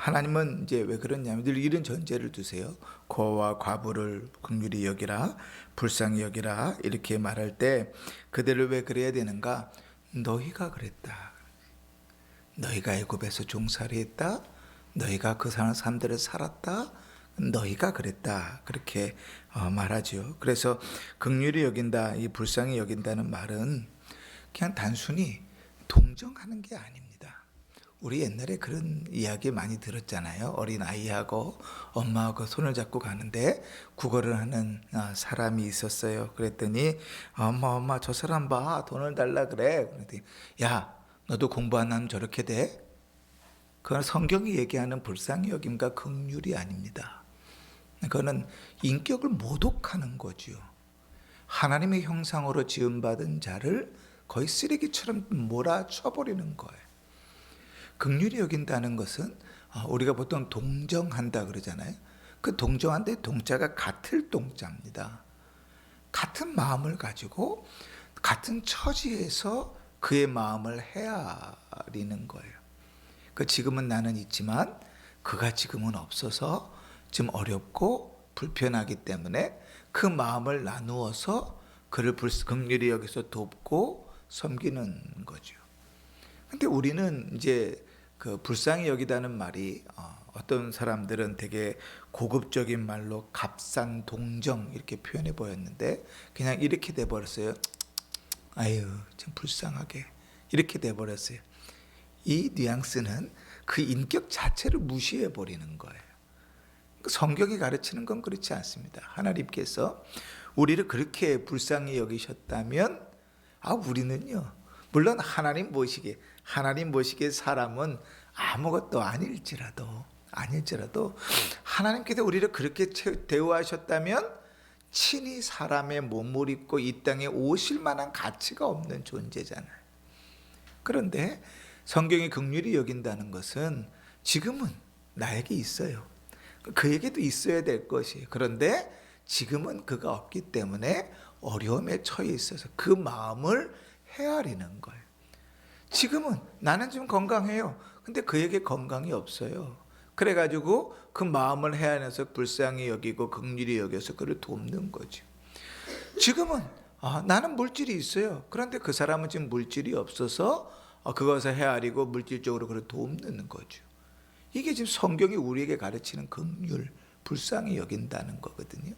하나님은 이제 왜 그러냐면 늘 이런 전제를 두세요. 고와 과부를 긍휼히 여기라, 불쌍히 여기라 이렇게 말할 때 그들을 왜 그래야 되는가? 너희가 그랬다. 너희가 애굽에서 종살이 했다. 너희가 그 사람들을 살았다. 너희가 그랬다. 그렇게 말하죠. 그래서 긍휼히 여긴다, 이 불쌍히 여긴다는 말은 그냥 단순히 동정하는 게 아닙니다. 우리 옛날에 그런 이야기 많이 들었잖아요. 어린 아이하고 엄마하고 손을 잡고 가는데 구걸을 하는 사람이 있었어요. 그랬더니 엄마 저 사람 봐, 돈을 달라 그래. 그랬더니 야, 너도 공부 안 하면 저렇게 돼? 그건 성경이 얘기하는 불쌍히 여김과 긍휼이 아닙니다. 그거는 인격을 모독하는 거죠. 하나님의 형상으로 지음받은 자를 거의 쓰레기처럼 몰아쳐버리는 거예요. 긍휼히 여긴다는 것은 우리가 보통 동정한다 그러잖아요. 그 동정한데 동자가 같을 동자입니다. 같은 마음을 가지고 같은 처지에서 그의 마음을 헤아리는 거예요. 그 지금은 나는 있지만 그가 지금은 없어서 지금 어렵고 불편하기 때문에 그 마음을 나누어서 그를 긍휼히 여기서 돕고 섬기는 거죠. 근데 우리는 이제 그 불쌍히 여기다는 말이 어떤 사람들은 되게 고급적인 말로 값싼 동정 이렇게 표현해 보였는데 그냥 이렇게 돼 버렸어요. 아유, 참 불쌍하게 이렇게 돼 버렸어요. 이 뉘앙스는 그 인격 자체를 무시해 버리는 거예요. 성경이 가르치는 건 그렇지 않습니다. 하나님께서 우리를 그렇게 불쌍히 여기셨다면 우리는요, 물론 하나님 보시기에 사람은 아무것도 아닐지라도 하나님께서 우리를 그렇게 대우하셨다면 친히 사람의 몸을 입고 이 땅에 오실 만한 가치가 없는 존재잖아요. 그런데 성경이 긍휼히 여긴다는 것은 지금은 나에게 있어요. 그에게도 있어야 될 것이에요. 그런데 지금은 그가 없기 때문에 어려움에 처해 있어서 그 마음을 헤아리는 거예요. 지금은 나는 좀 건강해요. 근데 그에게 건강이 없어요. 그래가지고 그 마음을 헤아려서 불쌍히 여기고 긍휼히 여겨서 그를 돕는 거죠. 지금은 나는 물질이 있어요. 그런데 그 사람은 지금 물질이 없어서 그것을 헤아리고 물질적으로 그를 돕는 거죠. 이게 지금 성경이 우리에게 가르치는 긍휼, 불쌍히 여긴다는 거거든요.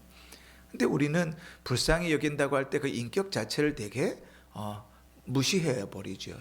근데 우리는 불쌍히 여긴다고 할 때 그 인격 자체를 되게 무시해 버리죠.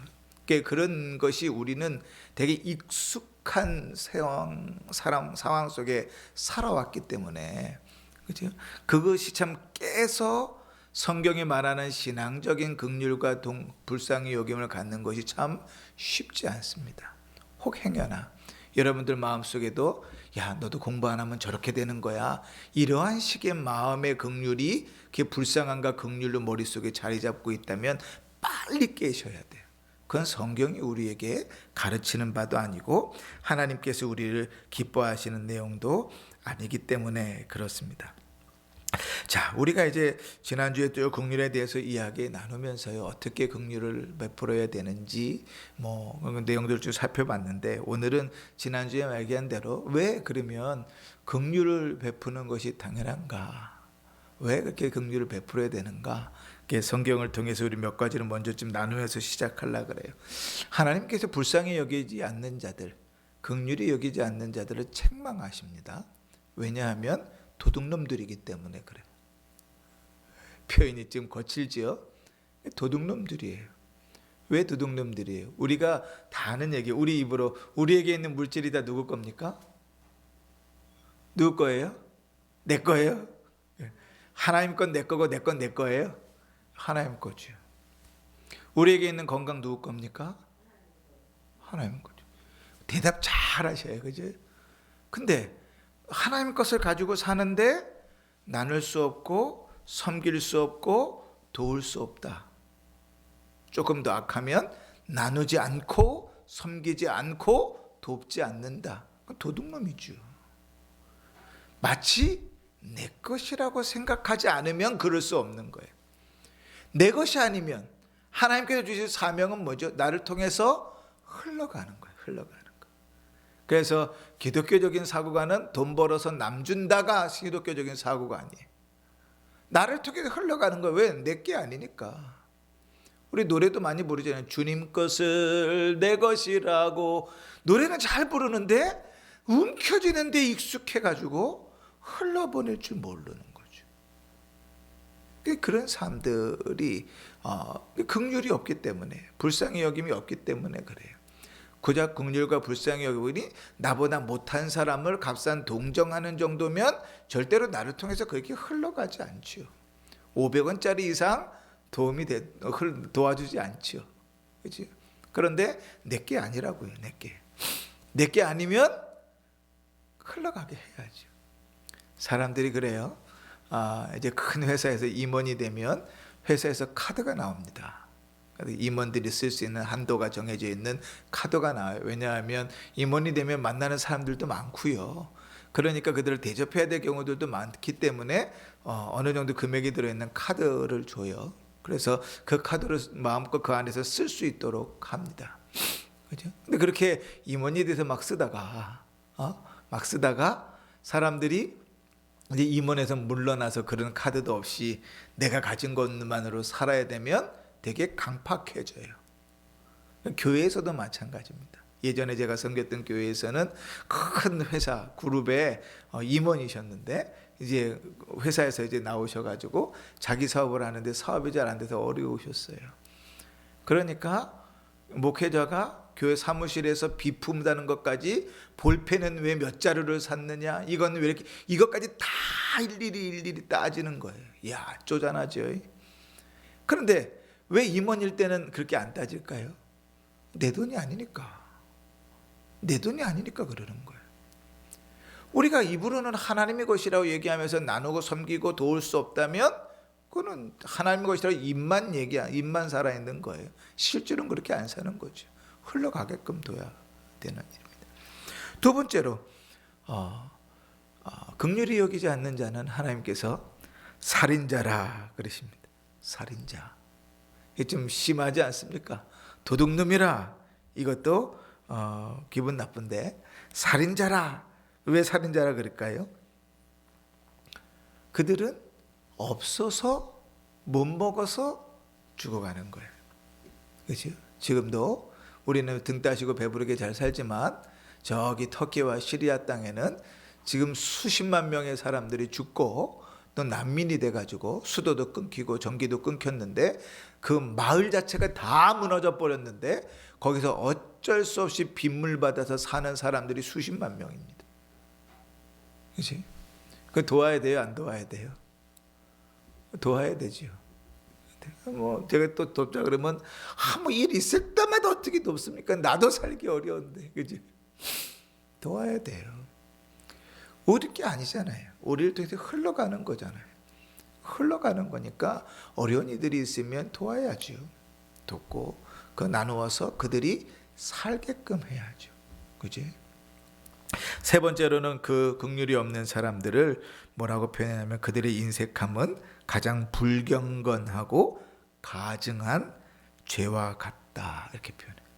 그런 것이 우리는 되게 익숙한 상황 속에 살아왔기 때문에, 그죠? 그것이 참 깨서 성경이 말하는 신앙적인 긍휼과 불쌍히 여김을 갖는 것이 참 쉽지 않습니다. 혹 행여나 여러분들 마음속에도 야, 너도 공부 안 하면 저렇게 되는 거야, 이러한 식의 마음의 긍휼이 그 불쌍함과 긍휼로 머릿속에 자리 잡고 있다면 빨리 깨셔야 돼요. 그건 성경이 우리에게 가르치는 바도 아니고 하나님께서 우리를 기뻐하시는 내용도 아니기 때문에 그렇습니다. 자, 우리가 이제 지난주에 또 긍휼에 대해서 이야기 나누면서요, 어떻게 긍휼을 베풀어야 되는지 내용들을 좀 살펴봤는데, 오늘은 지난주에 얘기한 대로 왜 그러면 긍휼을 베푸는 것이 당연한가, 왜 그렇게 긍휼을 베풀어야 되는가, 성경을 통해서 우리 몇 가지를 먼저 좀 나누면서 시작하려고 그래요. 하나님께서 불쌍히 여기지 않는 자들, 긍휼히 여기지 않는 자들을 책망하십니다. 왜냐하면 도둑놈들이기 때문에 그래요. 표현이 좀 거칠지요? 도둑놈들이에요. 왜 도둑놈들이에요? 우리가 다 아는 얘기, 우리 입으로 우리에게 있는 물질이 다 누구 겁니까? 누구 거예요? 내 거예요? 하나님 건 내 거고 내 건 내 거예요? 하나님 거죠. 우리에게 있는 건강 누구 겁니까? 하나님 거죠. 대답 잘 하셔요. 그죠? 근데 하나님 것을 가지고 사는데 나눌 수 없고 섬길 수 없고 도울 수 없다. 조금 더 악하면 나누지 않고 섬기지 않고 돕지 않는다. 도둑놈이죠. 마치 내 것이라고 생각하지 않으면 그럴 수 없는 거예요. 내 것이 아니면 하나님께서 주신 사명은 뭐죠? 나를 통해서 흘러가는 거예요. 흘러가는 거. 그래서 기독교적인 사고관은 돈 벌어서 남 준다가 기독교적인 사고가 아니에요. 나를 통해 흘러가는 거예요. 왜? 내게 아니니까. 우리 노래도 많이 부르잖아요. 주님 것을 내 것이라고. 노래는 잘 부르는데 움켜쥐는데 익숙해가지고 흘러보낼 줄 모르는 거죠. 그런 사람들이 긍휼이 없기 때문에, 불쌍히 여김이 없기 때문에 그래요. 고작 긍휼과 불쌍히 여기니 나보다 못한 사람을 값싼 동정하는 정도면 절대로 나를 통해서 그렇게 흘러가지 않죠. 500원짜리 이상 도와주지 않죠. 그렇지? 그런데 내게 아니라고요. 내게 아니면 흘러가게 해야죠. 사람들이 그래요. 이제 큰 회사에서 임원이 되면 회사에서 카드가 나옵니다. 임원들이 쓸 수 있는 한도가 정해져 있는 카드가 나와요. 왜냐하면 임원이 되면 만나는 사람들도 많고요. 그러니까 그들을 대접해야 될 경우들도 많기 때문에 어느 정도 금액이 들어있는 카드를 줘요. 그래서 그 카드를 마음껏 그 안에서 쓸 수 있도록 합니다. 그죠? 근데 그렇게 임원이 돼서 막 쓰다가 사람들이 이제 임원에서 물러나서 그런 카드도 없이 내가 가진 것만으로 살아야 되면 되게 강팍해져요. 교회에서도 마찬가지입니다. 예전에 제가 섬겼던 교회에서는 큰 회사 그룹의 임원이셨는데 이제 회사에서 이제 나오셔가지고 자기 사업을 하는데 사업이 잘 안 돼서 어려우셨어요. 그러니까 목회자가 교회 사무실에서 비품다는 것까지 볼펜은 왜 몇 자루를 샀느냐, 이건 왜 이렇게, 이것까지 다 일일이 따지는 거예요. 이야, 쪼잔하죠. 그런데 왜 임원일 때는 그렇게 안 따질까요? 내 돈이 아니니까. 내 돈이 아니니까 그러는 거예요. 우리가 입으로는 하나님의 것이라고 얘기하면서 나누고 섬기고 도울 수 없다면 그거는 하나님의 것이라고 입만 살아있는 거예요. 실제로는 그렇게 안 사는 거죠. 흘러가게끔 둬야 되는 일입니다. 두 번째로 긍휼히 여기지 않는 자는 하나님께서 살인자라 그러십니다. 살인자. 이게 좀 심하지 않습니까? 도둑놈이라. 이것도 기분 나쁜데 살인자라. 왜 살인자라 그럴까요? 그들은 없어서 못 먹어서 죽어가는 거예요. 그렇죠? 지금도 우리는 등 따시고 배부르게 잘 살지만 저기 터키와 시리아 땅에는 지금 수십만 명의 사람들이 죽고 또 난민이 돼가지고 수도도 끊기고 전기도 끊겼는데 그 마을 자체가 다 무너져 버렸는데 거기서 어쩔 수 없이 빗물 받아서 사는 사람들이 수십만 명입니다. 그렇지? 그 도와야 돼요, 안 도와야 돼요? 도와야 되지요. 뭐 제가 또 돕자 그러면 뭐 일 있을 때마다 어떻게 돕습니까? 나도 살기 어려운데, 그지? 도와야 돼요. 우리 게 아니잖아요. 우리를 통해서 흘러가는 거잖아요. 흘러가는 거니까 어려운 이들이 있으면 도와야죠. 돕고 그 나누어서 그들이 살게끔 해야죠. 그지? 세 번째로는 그 긍휼이 없는 사람들을 뭐라고 표현하냐면 그들의 인색함은 가장 불경건하고 가증한 죄와 같다, 이렇게 표현해요.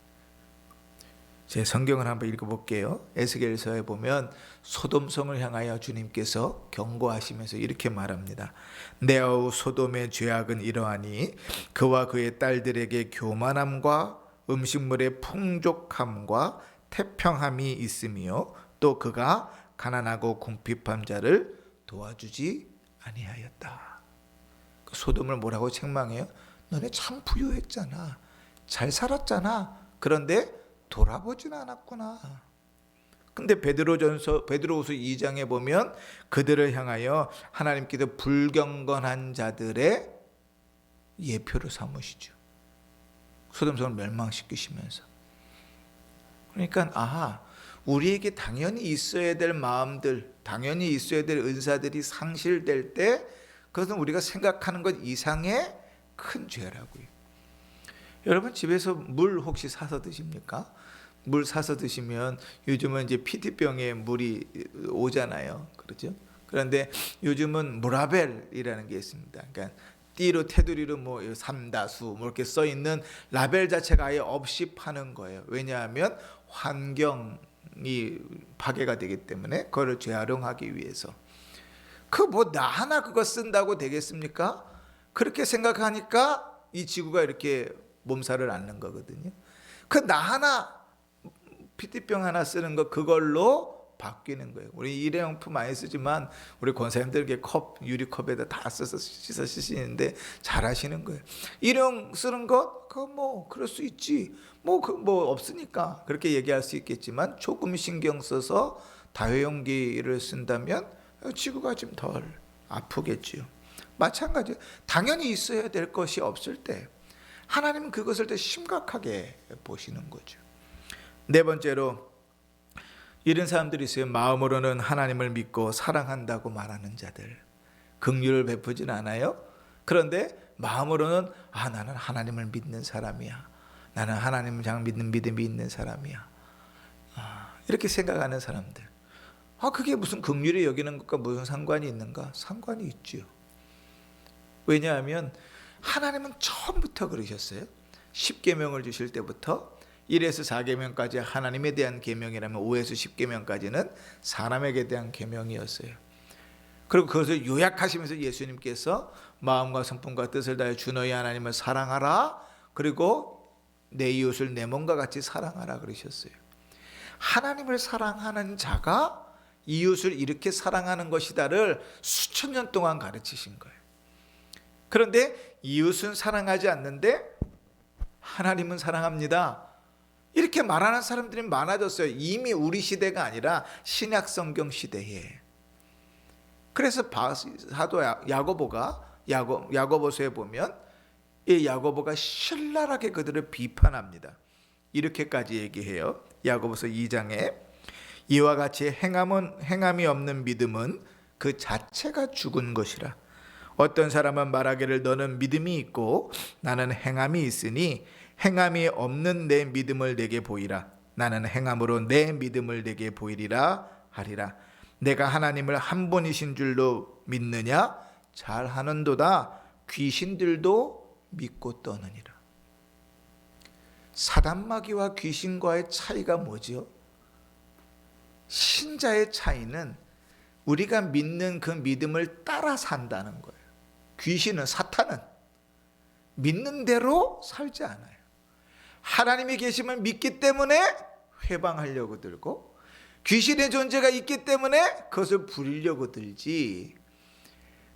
제 성경을 한번 읽어볼게요. 에스겔서에 보면 소돔성을 향하여 주님께서 경고하시면서 이렇게 말합니다. 내 아우 소돔의 죄악은 이러하니 그와 그의 딸들에게 교만함과 음식물의 풍족함과 태평함이 있으며 또 그가 가난하고 궁핍한 자를 도와주지 아니하였다. 소돔을 뭐라고 책망해요? 너네 참 부유했잖아. 잘 살았잖아. 그런데 돌아보진 않았구나. 근데 베드로후서 2장에 보면 그들을 향하여 하나님께서 불경건한 자들의 예표로 삼으시죠. 소돔성을 멸망시키시면서. 그러니까 우리에게 당연히 있어야 될 마음들, 당연히 있어야 될 은사들이 상실될 때 그것은 우리가 생각하는 것 이상의 큰 죄라고요. 여러분 집에서 물 혹시 사서 드십니까? 물 사서 드시면 요즘은 이제 PT병에 물이 오잖아요. 그렇죠? 그런데 요즘은 무라벨이라는 게 있습니다. 그러니까 띠로 테두리로 뭐 삼다수 뭐 이렇게 써 있는 라벨 자체가 아예 없이 파는 거예요. 왜냐하면 환경 파괴가 되기 때문에 그거를 재활용하기 위해서. 그 뭐 나 하나 그거 쓴다고 되겠습니까? 그렇게 생각하니까 이 지구가 이렇게 몸살을 앓는 거거든요. 그 나 하나 PT병 하나 쓰는 거 그걸로 바뀌는 거예요. 우리 일회용품 많이 쓰지만 우리 권사님들 이렇게 유리컵에다 다 써서 씻어 쓰시는데 잘 하시는 거예요. 일회용 쓰는 것 그거 뭐 그럴 수 있지. 뭐 없으니까 그렇게 얘기할 수 있겠지만 조금 신경 써서 다회용기를 쓴다면 지구가 좀 덜 아프겠지요. 마찬가지로 당연히 있어야 될 것이 없을 때 하나님은 그것을 더 심각하게 보시는 거죠. 네 번째로 이런 사람들이 있어요. 마음으로는 하나님을 믿고 사랑한다고 말하는 자들. 긍휼을 베푸진 않아요. 그런데 마음으로는 나는 하나님을 믿는 사람이야. 나는 하나님을 장 믿는 믿음이 있는 사람이야. 이렇게 생각하는 사람들. 그게 무슨 긍휼히 여기는 것과 무슨 상관이 있는가? 상관이 있죠. 왜냐하면 하나님은 처음부터 그러셨어요. 10계명을 주실 때부터 1에서 4계명까지 하나님에 대한 계명이라면 5에서 10계명까지는 사람에게 대한 계명이었어요. 그리고 그것을 요약하시면서 예수님께서 마음과 성품과 뜻을 다해 주 너희 하나님을 사랑하라. 그리고 내 이웃을 내 몸과 같이 사랑하라 그러셨어요. 하나님을 사랑하는 자가 이웃을 이렇게 사랑하는 것이다를 수천 년 동안 가르치신 거예요. 그런데 이웃은 사랑하지 않는데 하나님은 사랑합니다. 이렇게 말하는 사람들이 많아졌어요. 이미 우리 시대가 아니라 신약 성경 시대에. 그래서 사도 야고보서에 보면 이 야고보가 신랄하게 그들을 비판합니다. 이렇게까지 얘기해요. 야고보서 2장에 이와 같이 행함이 없는 믿음은 그 자체가 죽은 것이라. 어떤 사람은 말하기를 너는 믿음이 있고 나는 행함이 있으니 행함이 없는 내 믿음을 내게 보이라. 나는 행함으로 내 믿음을 내게 보이리라 하리라. 내가 하나님을 한 분이신 줄로 믿느냐? 잘하는도다. 귀신들도 믿고 떠느니라. 사단마귀와 귀신과의 차이가 뭐죠? 신자의 차이는 우리가 믿는 그 믿음을 따라 산다는 거예요. 귀신은, 사탄은 믿는 대로 살지 않아요. 하나님이 계심을 믿기 때문에 회방하려고 들고 귀신의 존재가 있기 때문에 그것을 부리려고 들지,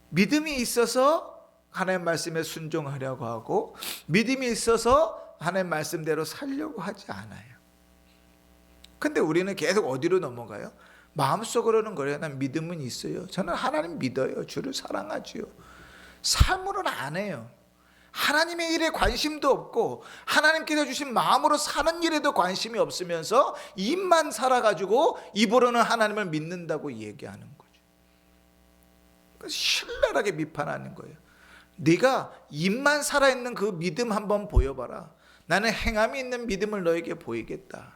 믿음이 있어서 하나님 말씀에 순종하려고 하고 믿음이 있어서 하나님 말씀대로 살려고 하지 않아요. 근데 우리는 계속 어디로 넘어가요? 마음속으로는 그래요. 난 믿음은 있어요. 저는 하나님 믿어요. 주를 사랑하지요. 삶으로는 안 해요. 하나님의 일에 관심도 없고 하나님께서 주신 마음으로 사는 일에도 관심이 없으면서 입만 살아가지고 입으로는 하나님을 믿는다고 얘기하는 거죠. 신랄하게 비판하는 거예요. 네가 입만 살아있는 그 믿음 한번 보여봐라. 나는 행함이 있는 믿음을 너에게 보이겠다.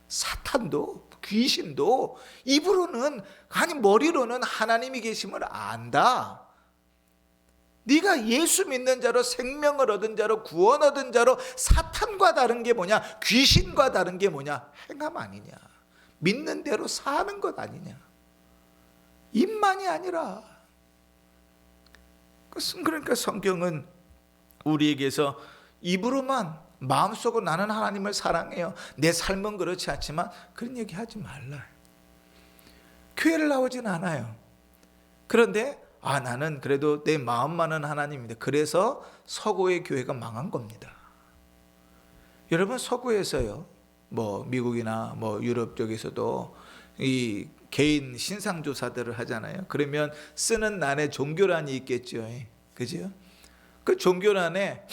사탄도 귀신도 입으로는, 아니 머리로는 하나님이 계심을 안다. 네가 예수 믿는 자로, 생명을 얻은 자로, 구원 얻은 자로 사탄과 다른 게 뭐냐? 귀신과 다른 게 뭐냐? 행함 아니냐? 믿는 대로 사는 것 아니냐? 입만이 아니라. 그러니까 성경은 우리에게서 입으로만, 마음속으로 나는 하나님을 사랑해요, 내 삶은 그렇지 않지만, 그런 얘기 하지 말라. 교회를 나오진 않아요. 그런데 나는 그래도 내 마음만은 하나님입니다. 그래서 서구의 교회가 망한 겁니다. 여러분, 서구에서요, 미국이나 유럽 쪽에서도 이 개인 신상조사들을 하잖아요. 그러면 쓰는 난에 종교란이 있겠죠. 그죠? 그 종교란에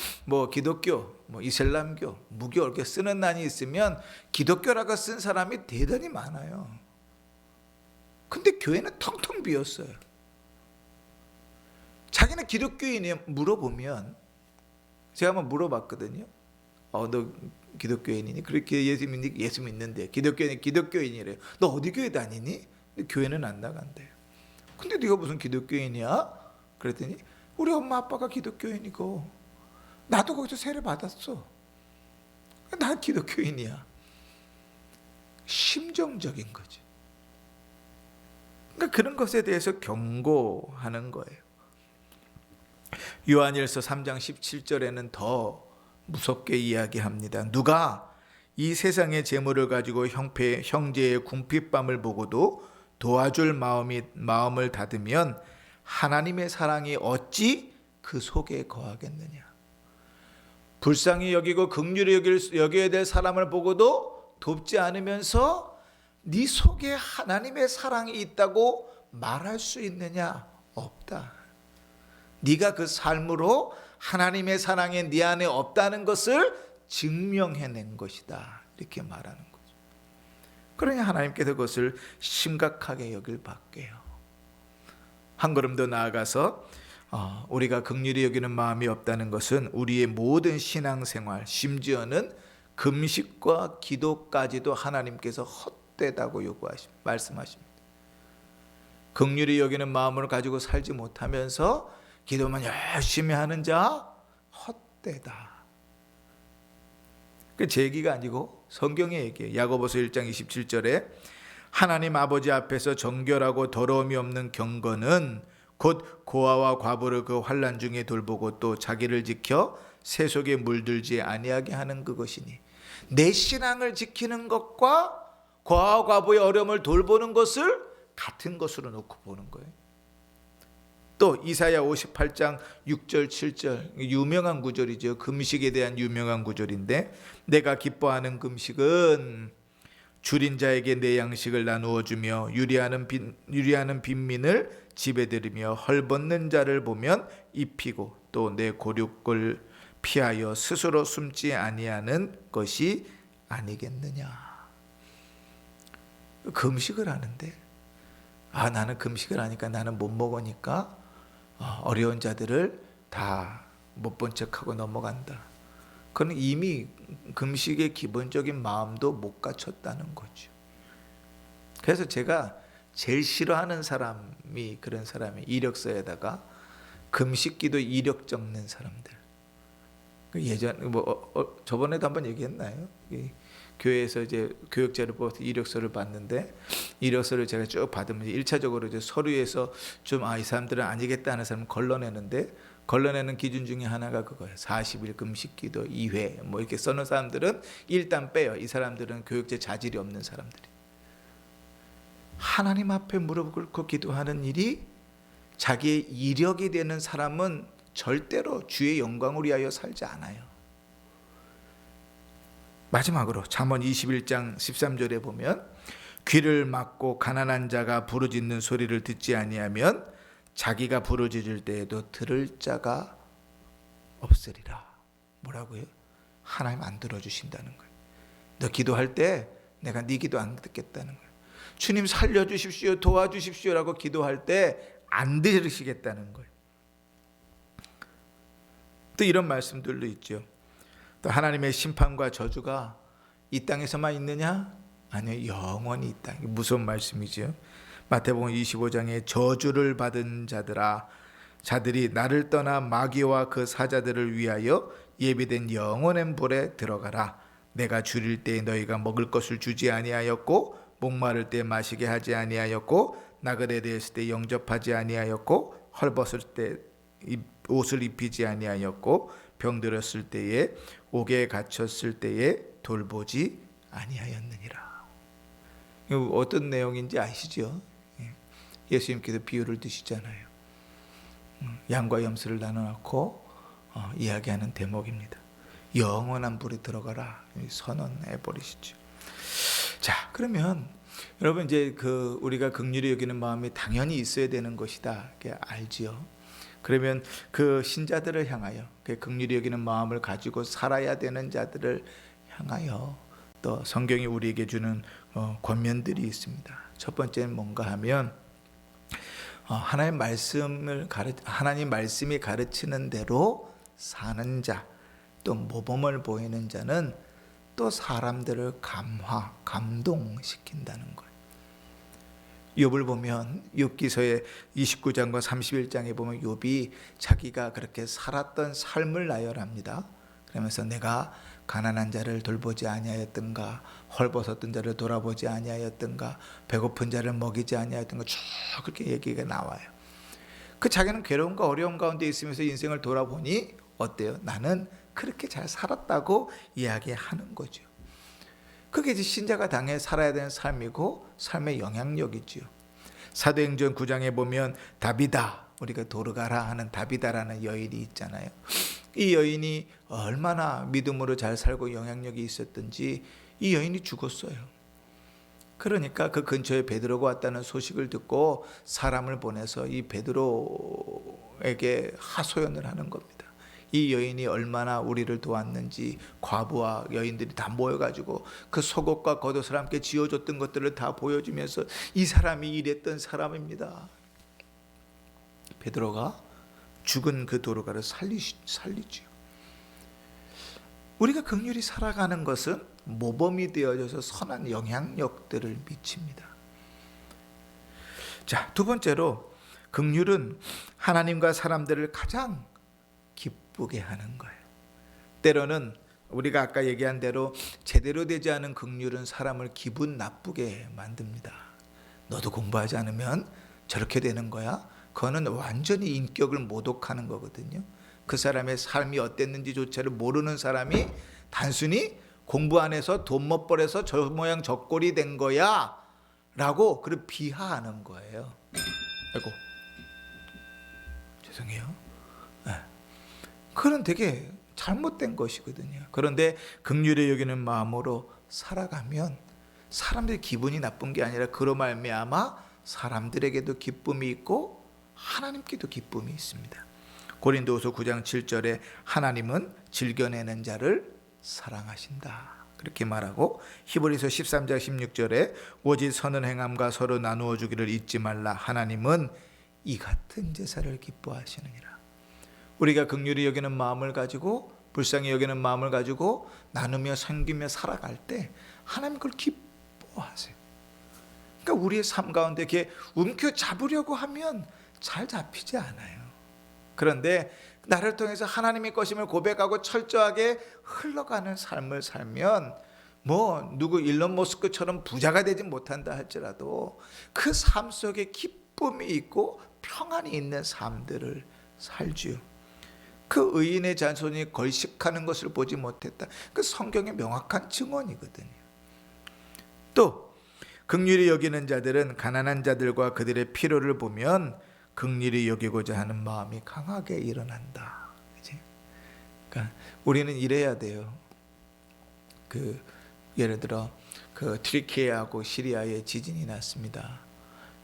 기독교, 이슬람교, 무교 이렇게 쓰는 난이 있으면 기독교라고 쓴 사람이 대단히 많아요. 근데 교회는 텅텅 비었어요. 자기는 기독교인이 물어보면, 제가 한번 물어봤거든요. 너 기독교인이니? 그렇게 예수 믿니? 예수 믿는데. 기독교인이래요. 너 어디 교회 다니니? 교회는 안 나간대요. 근데 네가 무슨 기독교인이야? 그랬더니 우리 엄마 아빠가 기독교인이고 나도 거기서 세례 받았어. 난 기독교인이야. 심정적인 거지. 그러니까 그런 것에 대해서 경고하는 거예요. 요한일서 3장 17절에는 더 무섭게 이야기합니다. 누가 이 세상의 재물을 가지고 형제의 궁핍함을 보고도 도와줄 마음을 닫으면 하나님의 사랑이 어찌 그 속에 거하겠느냐. 불쌍히 여기고 긍휼히 여겨야 될 사람을 보고도 돕지 않으면서 네 속에 하나님의 사랑이 있다고 말할 수 있느냐? 없다. 네가 그 삶으로 하나님의 사랑이 네 안에 없다는 것을 증명해낸 것이다. 이렇게 말하는 거죠. 그러니 하나님께서 그것을 심각하게 여길 밖에요. 한 걸음 더 나아가서 우리가 긍휼히 여기는 마음이 없다는 것은 우리의 모든 신앙생활, 심지어는 금식과 기도까지도 하나님께서 헛되다고 말씀하십니다. 긍휼히 여기는 마음을 가지고 살지 못하면서 기도만 열심히 하는 자 헛되다. 그 제 얘기가 아니고 성경의 얘기예요. 야고보서 1장 27절에 하나님 아버지 앞에서 정결하고 더러움이 없는 경건은 곧 고아와 과부를 그 환난 중에 돌보고 또 자기를 지켜 새 속에 물들지 아니하게 하는 그것이니, 내 신앙을 지키는 것과 고아와 과부의 어려움을 돌보는 것을 같은 것으로 놓고 보는 거예요. 또 이사야 58장 6절 7절 유명한 구절이죠. 금식에 대한 유명한 구절인데, 내가 기뻐하는 금식은 줄인 자에게 내 양식을 나누어 주며 유리하는 빈민을 집에 들이며 헐벗는 자를 보면 입히고 또 내 고륙을 피하여 스스로 숨지 아니하는 것이 아니겠느냐. 금식을 하는데 나는 금식을 하니까, 나는 못 먹으니까 어려운 자들을 다 못 본 척하고 넘어간다. 그건 이미 금식의 기본적인 마음도 못 갖췄다는 거죠. 그래서 제가 제일 싫어하는 사람이 그런 사람이, 이력서에다가 금식기도 이력 적는 사람들. 예전 저번에도 한번 얘기했나요? 교회에서 이제 교육자를 뽑아서 이력서를 받는데, 이력서를 제가 쭉 받으면 1차적으로 이제 서류에서 좀 이 사람들은 아니겠다 하는 사람은 걸러내는데, 걸러내는 기준 중에 하나가 그거예요. 40일 금식기도 2회 뭐 이렇게 써놓은 사람들은 일단 빼요. 이 사람들은 교육자 자질이 없는 사람들이. 하나님 앞에 무릎 꿇고 기도하는 일이 자기의 이력이 되는 사람은 절대로 주의 영광을 위하여 살지 않아요. 마지막으로 잠언 21장 13절에 보면, 귀를 막고 가난한 자가 부르짖는 소리를 듣지 아니하면 자기가 부르짖을 때에도 들을 자가 없으리라. 뭐라고요? 하나님 안 들어주신다는 거예요. 너 기도할 때 내가 네 기도 안 듣겠다는 거예요. 주님 살려주십시오, 도와주십시오라고 기도할 때 안 들으시겠다는 거예요. 또 이런 말씀들도 있죠. 또 하나님의 심판과 저주가 이 땅에서만 있느냐? 아니요, 영원히 있다. 무서운 말씀이죠. 마태복음 25장에 저주를 받은 자들이 나를 떠나 마귀와 그 사자들을 위하여 예비된 영원한 불에 들어가라. 내가 줄일 때에 너희가 먹을 것을 주지 아니하였고, 목마를 때 마시게 하지 아니하였고, 나그네 되었을 때 영접하지 아니하였고, 헐벗을 때 옷을 입히지 아니하였고, 병들었을 때에 옥에 갇혔을 때에 돌보지 아니하였느니라. 이거 어떤 내용인지 아시죠? 예수님께서 비유를 드시잖아요. 양과 염소를 나눠놓고 이야기하는 대목입니다. 영원한 불에 들어가라 선언해 버리시죠. 자, 그러면 여러분 이제 우리가 긍휼히 여기는 마음이 당연히 있어야 되는 것이다, 알지요? 그러면 그 신자들을 향하여, 그 긍휼히 여기는 마음을 가지고 살아야 되는 자들을 향하여 또 성경이 우리에게 주는 권면들이 있습니다. 첫 번째는 뭔가 하면, 하나님 말씀이 가르치는 대로 사는 자, 또 모범을 보이는 자는 또 사람들을 감동시킨다는 거예요. 욥을 보면 욥기서의 29장과 31장에 보면 욥이 자기가 그렇게 살았던 삶을 나열합니다. 그러면서 내가 가난한 자를 돌보지 아니하였던가, 헐벗었던 자를 돌아보지 아니하였던가, 배고픈 자를 먹이지 아니하였던가, 쭉 그렇게 얘기가 나와요. 그 자기는 괴로움과 어려움 가운데 있으면서 인생을 돌아보니 어때요? 나는 그렇게 잘 살았다고 이야기하는 거죠. 그게 이제 신자가 당해 살아야 되는 삶이고 삶의 영향력이지요. 사도행전 9장에 보면 다비다, 우리가 도르가라 하는 다비다라는 여인이 있잖아요. 이 여인이 얼마나 믿음으로 잘 살고 영향력이 있었던지 이 여인이 죽었어요. 그러니까 그 근처에 베드로가 왔다는 소식을 듣고 사람을 보내서 이 베드로에게 하소연을 하는 겁니다. 이 여인이 얼마나 우리를 도왔는지 과부와 여인들이 다 모여가지고 그 속옷과 겉옷을 함께 지어줬던 것들을 다 보여주면서 이 사람이 이랬던 사람입니다. 베드로가 죽은 그 도르가를 살리죠. 우리가 긍휼히 살아가는 것은 모범이 되어져서 선한 영향력들을 미칩니다. 자, 두 번째로 긍휼은 하나님과 사람들을 가장 기쁘게 하는 거예요. 때로는 우리가 아까 얘기한 대로 제대로 되지 않은 긍휼은 사람을 기분 나쁘게 만듭니다. 너도 공부하지 않으면 저렇게 되는 거야? 그거는 완전히 인격을 모독하는 거거든요. 그 사람의 삶이 어땠는지조차를 모르는 사람이 단순히 공부 안 해서 돈 못 벌어서 저 모양 저 꼴이 된 거야 라고 그를 비하하는 거예요. 아이고 죄송해요. 그건 되게 잘못된 것이거든요. 그런데 긍휼히 여기는 마음으로 살아가면 사람들의 기분이 나쁜 게 아니라 그로 말미암아 사람들에게도 기쁨이 있고 하나님께도 기쁨이 있습니다. 고린도후서 9장 7절에 하나님은 즐겨내는 자를 사랑하신다 그렇게 말하고, 히브리서 13장 16절에 오직 선을 행함과 서로 나누어 주기를 잊지 말라, 하나님은 이 같은 제사를 기뻐하시느니라. 우리가 긍휼히 여기는 마음을 가지고 불쌍히 여기는 마음을 가지고 나누며 섬기며 살아갈 때 하나님 그걸 기뻐하세요. 그러니까 우리의 삶 가운데 이렇게 움켜잡으려고 하면 잘 잡히지 않아요. 그런데 나를 통해서 하나님의 것임을 고백하고 철저하게 흘러가는 삶을 살면 누구 일론 머스크처럼 부자가 되지 못한다 할지라도 그 삶 속에 기쁨이 있고 평안이 있는 삶들을 살지요. 그 의인의 자손이 걸식하는 것을 보지 못했다. 그 성경의 명확한 증언이거든요. 또 긍휼히 여기는 자들은 가난한 자들과 그들의 필요를 보면 긍휼히 여기고자 하는 마음이 강하게 일어난다. 그러니까 우리는 이래야 돼요. 예를 들어 트리키예하고 시리아에 지진이 났습니다.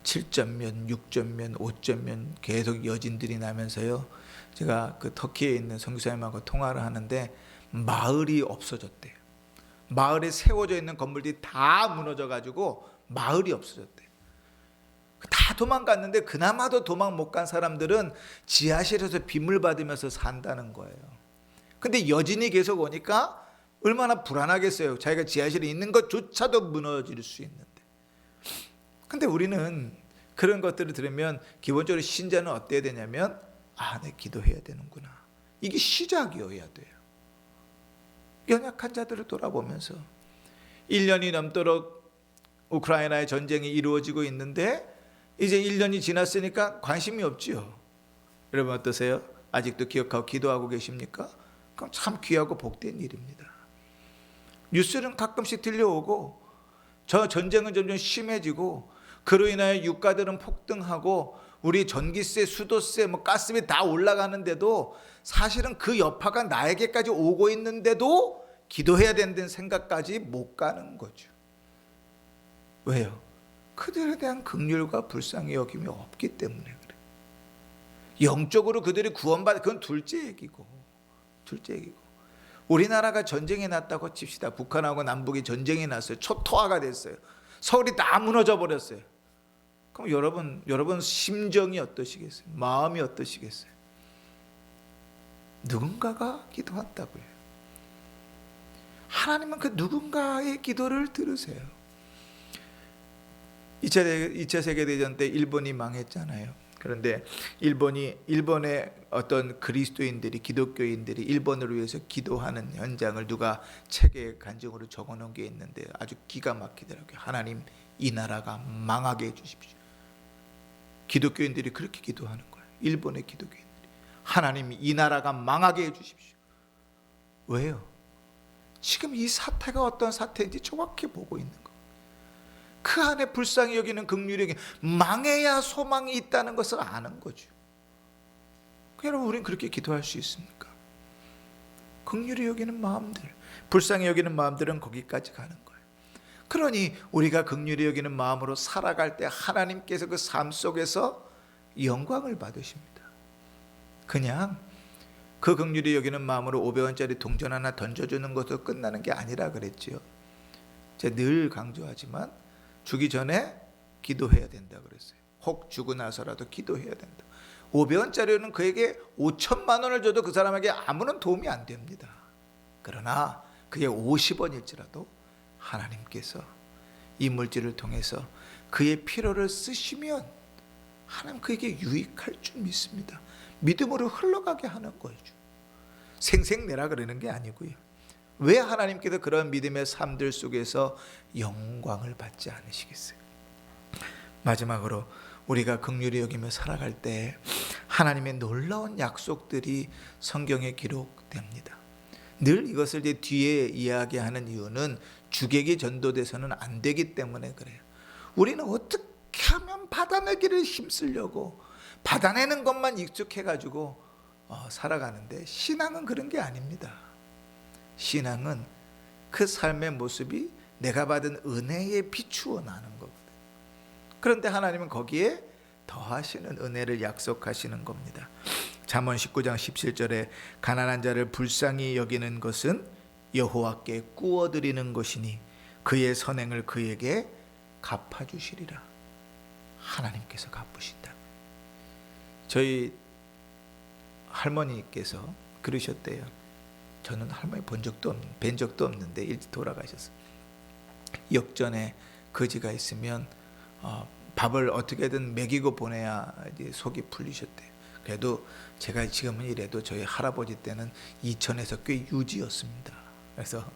7.몇, 6.몇, 5.몇 계속 여진들이 나면서요. 제가 터키에 있는 선교사님하고 통화를 하는데 마을이 없어졌대요. 마을에 세워져 있는 건물들이 다 무너져가지고 마을이 없어졌대요. 다 도망갔는데 그나마도 도망 못 간 사람들은 지하실에서 빗물 받으면서 산다는 거예요. 근데 여진이 계속 오니까 얼마나 불안하겠어요. 자기가 지하실에 있는 것조차도 무너질 수 있는데. 근데 우리는 그런 것들을 들으면 기본적으로 신자는 어때야 되냐면 내 기도해야 되는구나. 이게 시작이어야 돼요. 연약한 자들을 돌아보면서 1년이 넘도록 우크라이나의 전쟁이 이루어지고 있는데 이제 1년이 지났으니까 관심이 없지요. 여러분 어떠세요? 아직도 기억하고 기도하고 계십니까? 그럼 참 귀하고 복된 일입니다. 뉴스는 가끔씩 들려오고 저 전쟁은 점점 심해지고 그로 인하여 유가들은 폭등하고 우리 전기세, 수도세, 가스비 다 올라가는데도 사실은 그 여파가 나에게까지 오고 있는데도 기도해야 된다는 생각까지 못 가는 거죠. 왜요? 그들에 대한 긍휼과 불쌍히 여김이 없기 때문에 그래. 영적으로 그들이 구원받아 그건 둘째 얘기고. 우리나라가 전쟁이 났다고 칩시다. 북한하고 남북이 전쟁이 났어요. 초토화가 됐어요. 서울이 다 무너져 버렸어요. 그럼 여러분 심정이 어떠시겠어요? 마음이 어떠시겠어요? 누군가가 기도한다고요. 하나님은 그 누군가의 기도를 들으세요. 2차 세계대전 때 일본이 망했잖아요. 그런데 일본의 어떤 그리스도인들이, 기독교인들이 일본을 위해서 기도하는 현장을 누가 책에 간증으로 적어놓은 게 있는데 아주 기가 막히더라고요. 하나님, 이 나라가 망하게 해주십시오. 기독교인들이 그렇게 기도하는 거예요. 일본의 기독교인들이, 하나님, 이 나라가 망하게 해주십시오. 왜요? 지금 이 사태가 어떤 사태인지 정확히 보고 있는 거예요. 그 안에 불쌍히 여기는 긍휼히 여기는, 망해야 소망이 있다는 것을 아는 거죠. 여러분, 우리는 그렇게 기도할 수 있습니까? 긍휼히 여기는 마음들, 불쌍히 여기는 마음들은 거기까지 가는 거예요. 그러니 우리가 긍휼히 여기는 마음으로 살아갈 때 하나님께서 그 삶 속에서 영광을 받으십니다. 그냥 그 긍휼히 여기는 마음으로 500원짜리 동전 하나 던져주는 것도 끝나는 게 아니라 그랬지요. 제가 늘 강조하지만 주기 전에 기도해야 된다 그랬어요. 혹 주고 나서라도 기도해야 된다. 500원짜리는 그에게 5천만 원을 줘도 그 사람에게 아무런 도움이 안 됩니다. 그러나 그게 50원일지라도 하나님께서 이 물질을 통해서 그의 필요를 쓰시면 하나님 그에게 유익할 줄 믿습니다. 믿음으로 흘러가게 하는 거죠. 생색내라 그러는 게 아니고요. 왜 하나님께서 그런 믿음의 삶들 속에서 영광을 받지 않으시겠어요? 마지막으로 우리가 긍휼히 여기며 살아갈 때 하나님의 놀라운 약속들이 성경에 기록됩니다. 늘 이것을 이제 뒤에 이야기하는 이유는 주객이 전도돼서는 안 되기 때문에 그래요. 우리는 어떻게 하면 받아내기를 힘쓰려고 받아내는 것만 익숙해가지고 살아가는데, 신앙은 그런 게 아닙니다. 신앙은 그 삶의 모습이 내가 받은 은혜에 비추어 나는 거거든요. 그런데 하나님은 거기에 더하시는 은혜를 약속하시는 겁니다. 잠언 19장 17절에 가난한 자를 불쌍히 여기는 것은 여호와께 꾸어드리는 것이니 그의 선행을 그에게 갚아주시리라. 하나님께서 갚으신다. 저희 할머니께서 그러셨대요. 저는 할머니 뵌 적도 없는데 일찍 돌아가셨어요. 역전에 거지가 있으면 밥을 어떻게든 먹이고 보내야 이제 속이 풀리셨대요. 그래도 제가 지금은 이래도 저희 할아버지 때는 이천에서 꽤 유지였습니다. 그래서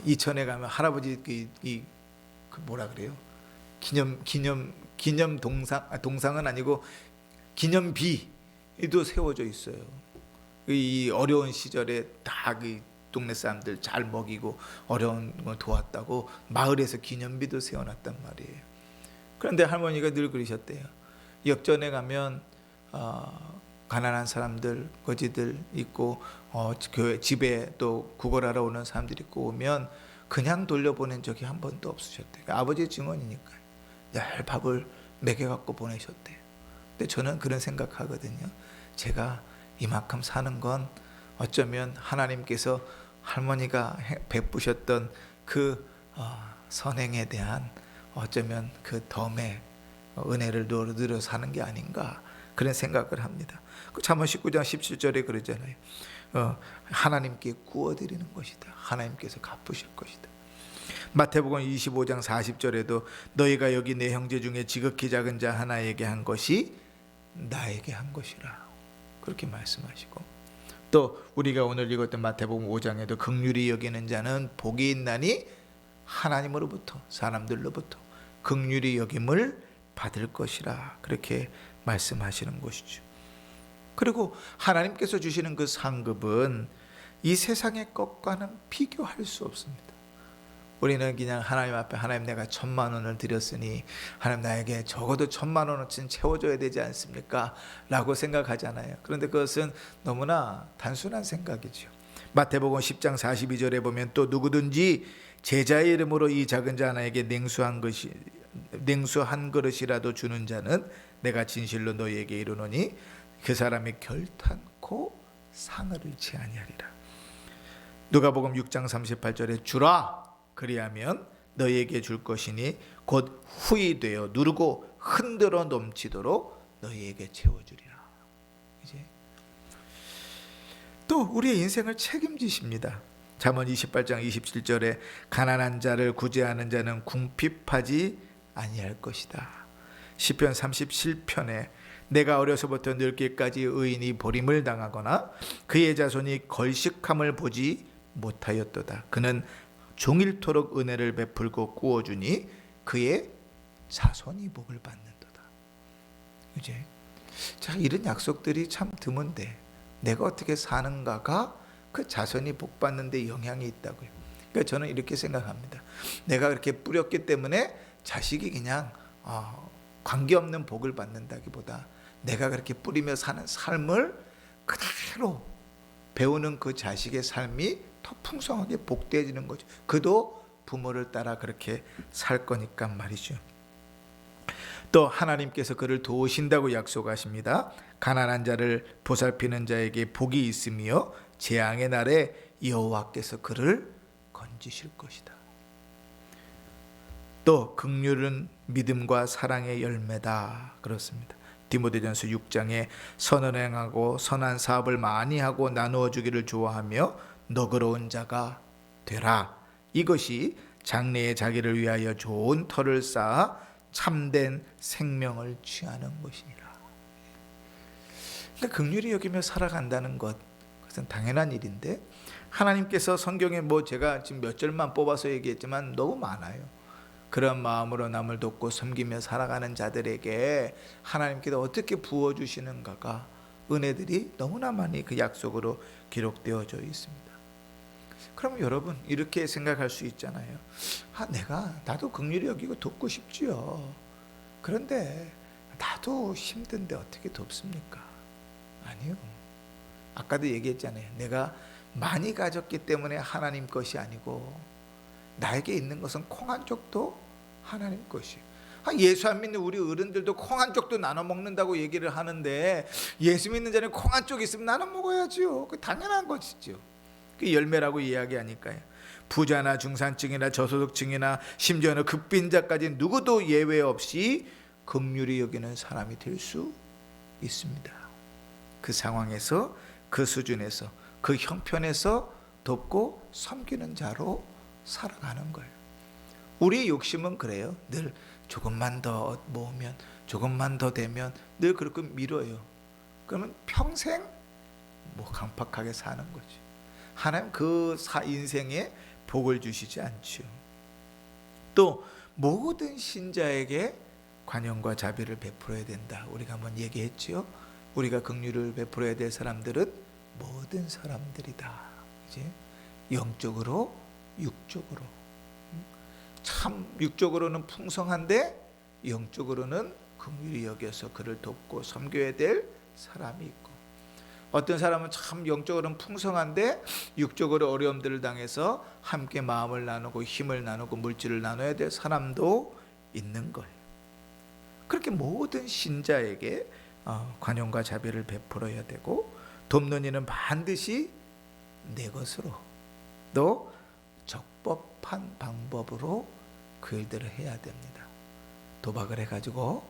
이천에 가면 할아버지 그 뭐라 그래요? 기념 동상은 아니고 기념비도 세워져 있어요. 이 어려운 시절에 다 그 동네 사람들 잘 먹이고 어려운 걸 도왔다고 마을에서 기념비도 세워놨단 말이에요. 그런데 할머니가 늘 그러셨대요. 역전에 가면 가난한 사람들, 거지들 있고 교회 집에 또 구걸하러 오는 사람들이 있고 오면 그냥 돌려보낸 적이 한 번도 없으셨대요. 아버지 증언이니까요. 늘 밥을 먹여갖고 보내셨대요. 근데 저는 그런 생각하거든요. 제가 이만큼 사는 건 어쩌면 하나님께서 할머니가 베푸셨던 그 선행에 대한 어쩌면 그 덤의 은혜를 누려 사는 게 아닌가, 그런 생각을 합니다. 그 잠언 19장 17절에 그러잖아요. 하나님께 구워드리는 것이다. 하나님께서 갚으실 것이다. 마태복음 25장 40절에도 너희가 여기 내 형제 중에 지극히 작은 자 하나에게 한 것이 나에게 한 것이라, 그렇게 말씀하시고, 또 우리가 오늘 읽었던 마태복음 5장에도 긍휼히 여기는 자는 복이 있나니 하나님으로부터, 사람들로부터 긍휼히 여김을 받을 것이라, 그렇게 말씀하시는 것이죠. 그리고 하나님께서 주시는 그 상급은 이 세상의 것과는 비교할 수 없습니다. 우리는 그냥 하나님 앞에, 하나님 내가 1,000만 원을 드렸으니 하나님 나에게 적어도 1,000만 원어치는 채워줘야 되지 않습니까? 라고 생각하잖아요. 그런데 그것은 너무나 단순한 생각이죠. 마태복음 10장 42절에 보면 또 누구든지 제자의 이름으로 이 작은 자 하나에게 냉수 한 그릇이라도 주는 자는 내가 진실로 너희에게 이르노니 그 사람이 결탄코 상을 잃지 아니하리라. 누가복음 6장 38절에 주라 그리하면 너희에게 줄 것이니 곧 후히 되어 누르고 흔들어 넘치도록 너희에게 채워주리라. 이제 또 우리의 인생을 책임지십니다. 잠언 28장 27절에 가난한 자를 구제하는 자는 궁핍하지 아니할 것이다. 시편 37편에 내가 어려서부터 늙기까지 의인이 버림을 당하거나 그의 자손이 걸식함을 보지 못하였도다. 그는 종일토록 은혜를 베풀고 구워주니 그의 자손이 복을 받는도다. 이제 자, 이런 약속들이 참 드문데 내가 어떻게 사는가가 그 자손이 복 받는 데 영향이 있다고요. 그러니까 저는 이렇게 생각합니다. 내가 그렇게 뿌렸기 때문에 자식이 그냥 관계없는 복을 받는다기보다 내가 그렇게 뿌리며 사는 삶을 그대로 배우는 그 자식의 삶이 더 풍성하게 복되어지는 거죠. 그도 부모를 따라 그렇게 살 거니까 말이죠. 또 하나님께서 그를 도우신다고 약속하십니다. 가난한 자를 보살피는 자에게 복이 있으며 재앙의 날에 여호와께서 그를 건지실 것이다. 또 긍휼은 믿음과 사랑의 열매다 그렇습니다. 디모데전서 6장에 선을 행하고 선한 사업을 많이 하고 나누어 주기를 좋아하며 너그러운 자가 되라. 이것이 장래에 자기를 위하여 좋은 터를 쌓아 참된 생명을 취하는 것이니라. 그러니까 긍휼히 여기며 살아간다는 것, 그것은 당연한 일인데 하나님께서 성경에 제가 지금 몇 절만 뽑아서 얘기했지만 너무 많아요. 그런 마음으로 남을 돕고 섬기며 살아가는 자들에게 하나님께서 어떻게 부어주시는가가 은혜들이 너무나 많이 그 약속으로 기록되어져 있습니다. 그럼 여러분 이렇게 생각할 수 있잖아요. 나도 긍휼히 여기고 돕고 싶지요. 그런데 나도 힘든데 어떻게 돕습니까? 아니요. 아까도 얘기했잖아요. 내가 많이 가졌기 때문에 하나님 것이 아니고 나에게 있는 것은 콩 한 쪽도 하나님 것이에요. 예수 안 믿는 우리 어른들도 콩 한 쪽도 나눠 먹는다고 얘기를 하는데 예수 믿는 자는 콩 한 쪽 있으면 나눠 먹어야지요. 그 당연한 것이죠. 그 열매라고 이야기하니까요. 부자나 중산층이나 저소득층이나 심지어는 극빈자까지 누구도 예외 없이 긍휼히 여기는 사람이 될 수 있습니다. 그 상황에서 그 수준에서 그 형편에서 돕고 섬기는 자로 살아가는 거예요. 우리의 욕심은 그래요. 늘 조금만 더 모으면 조금만 더 되면 늘 그렇게 미뤄요. 그러면 평생 강팍하게 사는 거지. 하나님 그 인생에 복을 주시지 않죠. 또 모든 신자에게 관용과 자비를 베풀어야 된다. 우리가 한번 얘기했죠. 우리가 긍휼을 베풀어야 될 사람들은 모든 사람들이다. 이제 영적으로 육적으로 참 육적으로는 풍성한데 영적으로는 긍휼히 여겨서 그를 돕고 섬겨야 될 사람이 있고, 어떤 사람은 참 영적으로는 풍성한데 육적으로 어려움들을 당해서 함께 마음을 나누고 힘을 나누고 물질을 나눠야 될 사람도 있는 거예요. 그렇게 모든 신자에게 관용과 자비를 베풀어야 되고, 돕는 이는 반드시 내 것으로 또 적법한 방법으로 그 일들을 해야 됩니다. 도박을 해가지고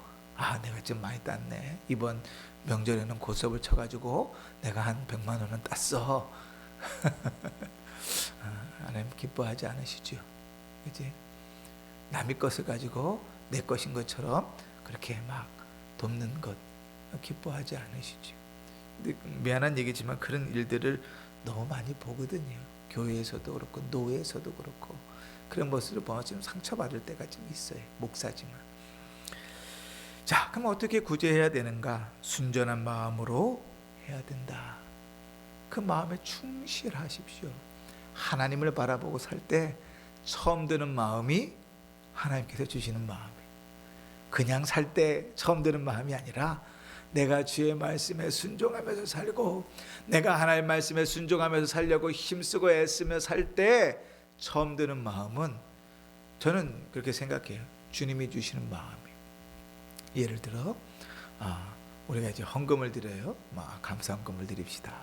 내가 좀 많이 땄네, 이번 명절에는 고스톱을 쳐가지고 내가 한 100만 원은 땄어. 하나님 기뻐하지 않으시죠? 그치? 남의 것을 가지고 내 것인 것처럼 그렇게 막 돕는 것 기뻐하지 않으시죠? 근데 미안한 얘기지만 그런 일들을 너무 많이 보거든요. 교회에서도 그렇고 노예에서도 그렇고 그런 모습을 보면 좀 상처받을 때가 좀 있어요. 목사지만. 자, 그럼 어떻게 구제해야 되는가? 순전한 마음으로 해야 된다. 그 마음에 충실하십시오. 하나님을 바라보고 살 때 처음 드는 마음이 하나님께서 주시는 마음이에요. 그냥 살 때 처음 드는 마음이 아니라 내가 주의 말씀에 순종하면서 살고 내가 하나님 말씀에 순종하면서 살려고 힘쓰고 애쓰며 살 때 처음 드는 마음은, 저는 그렇게 생각해요. 주님이 주시는 마음이에요. 예를 들어 우리가 이제 헌금을 드려요. 감사 헌금을 드립시다.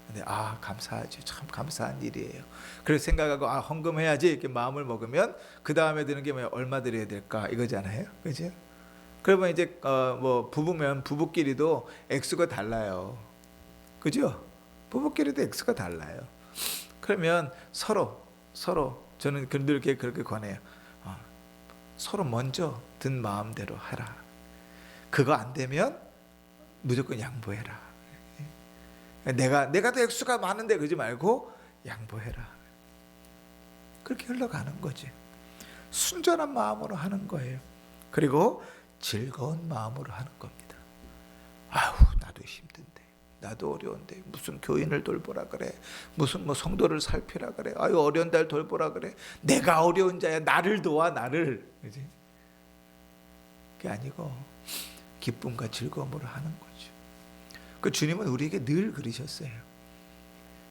근데 감사하죠. 참 감사한 일이에요. 그래서 생각하고 헌금해야지 이렇게 마음을 먹으면 그 다음에 드는 게 얼마 드려야 될까 이거잖아요. 그죠? 그러면 이제 부부면 부부끼리도 액수가 달라요. 그죠? 부부끼리도 액수가 달라요. 그러면 서로 저는 늘 그렇게 권해요. 서로 먼저 든 마음대로 하라. 그거 안 되면 무조건 양보해라. 내가 더 액수가 많은데 그러지 말고 양보해라. 그렇게 흘러가는 거지. 순전한 마음으로 하는 거예요. 그리고 즐거운 마음으로 하는 겁니다. 아우, 나도 힘든데, 나도 어려운데 무슨 교인을 돌보라 그래, 무슨 뭐 성도를 살피라 그래, 아유 어려운 날 돌보라 그래, 내가 어려운 자야, 나를 도와, 나를. 그지? 그게 아니고 기쁨과 즐거움으로 하는 거죠. 그 주님은 우리에게 늘 그러셨어요.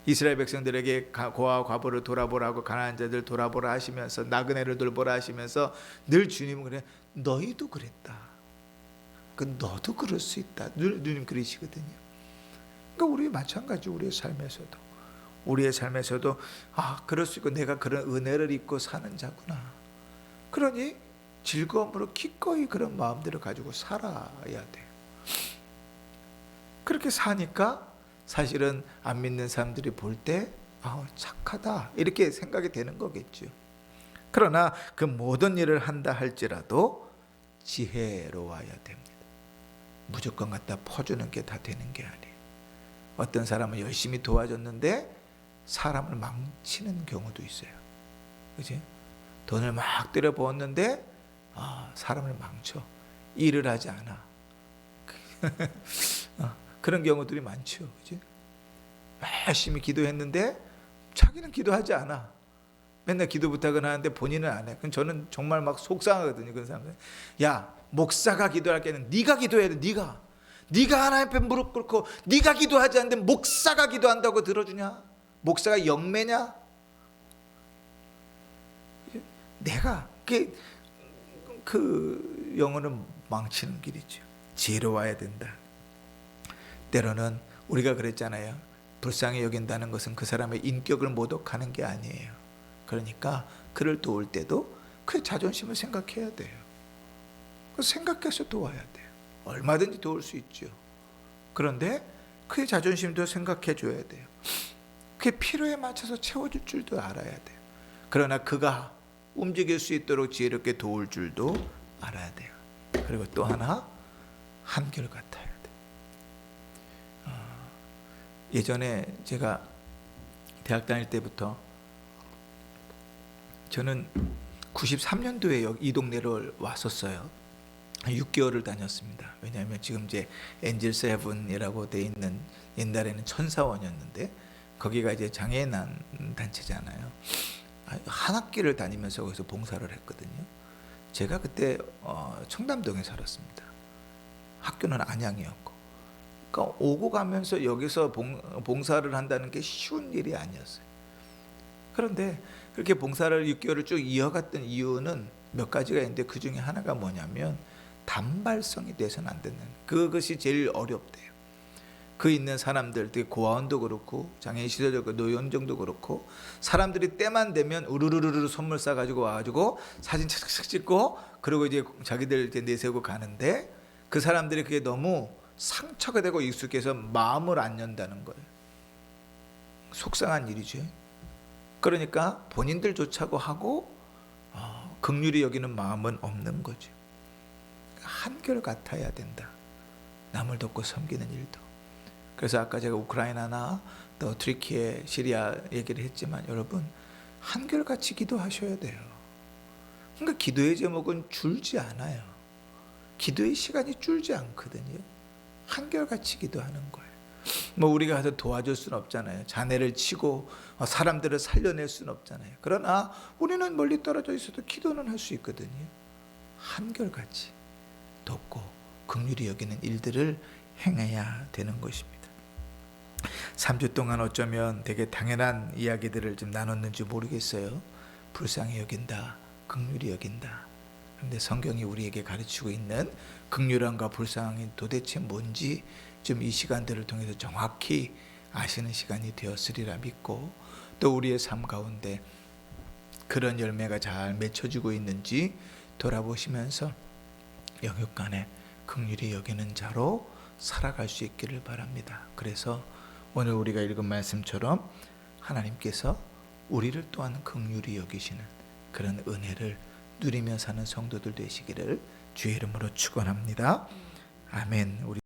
이스라엘 백성들에게 고아와 과부를 돌아보라고, 가난한 자들 돌아보라 하시면서, 나그네를 돌보라 하시면서 늘 주님은 그래, 너희도 그랬다, 그 너도 그럴 수 있다, 늘 주님 그러시거든요. 그러니까 우리 마찬가지, 우리의 삶에서도 아, 그럴 수 있고 내가 그런 은혜를 입고 사는 자구나. 그러니 즐거움으로 기꺼이 그런 마음들을 가지고 살아야 돼요. 그렇게 사니까 사실은 안 믿는 사람들이 볼 때 아, 착하다 이렇게 생각이 되는 거겠죠. 그러나 그 모든 일을 한다 할지라도 지혜로워야 됩니다. 무조건 갖다 퍼주는 게 다 되는 게 아니에요. 어떤 사람은 열심히 도와줬는데 사람을 망치는 경우도 있어요. 그치? 돈을 막 들여 부었는데 사람을 망쳐. 일을 하지 않아. 그런 경우들이 많죠. 그치? 열심히 기도했는데 자기는 기도하지 않아. 맨날 기도 부탁은 하는데 본인은 안 해. 그럼 저는 정말 막 속상하거든요. 그런 사람들. 야, 목사가 기도할 때는 네가 기도해야 돼. 네가 하나님 앞에 무릎 꿇고 네가 기도하지 않는데 목사가 기도한다고 들어주냐? 목사가 영매냐? 내가 그 영혼을 망치는 길이죠. 지혜로워야 된다. 때로는 우리가 그랬잖아요. 불쌍히 여긴다는 것은 그 사람의 인격을 모독하는 게 아니에요. 그러니까 그를 도울 때도 그의 자존심을 생각해야 돼요. 생각해서 도와야 돼요. 얼마든지 도울 수 있죠. 그런데 그의 자존심도 생각해 줘야 돼요. 그의 필요에 맞춰서 채워줄 줄도 알아야 돼요. 그러나 그가 움직일 수 있도록 지혜롭게 도울 줄도 알아야 돼요. 그리고 또 하나, 한결같아야 돼요. 예전에 제가 대학 다닐 때부터 저는 93년도에 이 동네를 왔었어요. 6개월을 다녔습니다. 왜냐하면 지금 이제 엔젤 세븐이라고 돼 있는, 옛날에는 천사원이었는데 거기가 이제 장애인 단체잖아요. 한 학기를 다니면서 거기서 봉사를 했거든요. 제가 그때 청담동에 살았습니다. 학교는 안양이었고. 그러니까 오고 가면서 여기서 봉사를 한다는 게 쉬운 일이 아니었어요. 그런데 그렇게 봉사를 6개월을 쭉 이어갔던 이유는 몇 가지가 있는데 그 중에 하나가 뭐냐면 단발성이 돼서는 안 되는, 그것이 제일 어렵대요. 그 있는 사람들, 고아원도 그렇고 장애인 시설도 그렇고 노년정도 그렇고 사람들이 때만 되면 우르르르 선물 싸가지고 와가지고 사진 착착 찍고 그리고 이제 자기들 이제 내세우고 가는데 그 사람들이 그게 너무 상처가 되고 익숙해서 마음을 안 연다는 거예요. 속상한 일이죠. 그러니까 본인들조차고 하고 긍휼히 여기는 마음은 없는 거죠. 한결 같아야 된다. 남을 돕고 섬기는 일도. 그래서 아까 제가 우크라이나나 또 트리키에, 시리아 얘기를 했지만 여러분 한결같이 기도하셔야 돼요. 그러니까 기도의 제목은 줄지 않아요. 기도의 시간이 줄지 않거든요. 한결같이 기도하는 거예요. 뭐 우리가 가서 도와줄 수는 없잖아요. 자네를 치고 사람들을 살려낼 수는 없잖아요. 그러나 우리는 멀리 떨어져 있어도 기도는 할 수 있거든요. 한결같이 돕고 긍휼히 여기는 일들을 행해야 되는 것입니다. 3주 동안 어쩌면 되게 당연한 이야기들을 좀 나눴는지 모르겠어요. 불쌍히 여긴다, 긍휼히 여긴다. 그런데 성경이 우리에게 가르치고 있는 긍휼함과 불쌍함이 도대체 뭔지 좀 이 시간들을 통해서 정확히 아시는 시간이 되었으리라 믿고, 또 우리의 삶 가운데 그런 열매가 잘 맺혀지고 있는지 돌아보시면서 영육간에 긍휼히 여기는 자로 살아갈 수 있기를 바랍니다. 그래서 오늘 우리가 읽은 말씀처럼 하나님께서 우리를 또한 긍휼히 여기시는 그런 은혜를 누리며 사는 성도들 되시기를 주의 이름으로 축원합니다. 아멘. 우리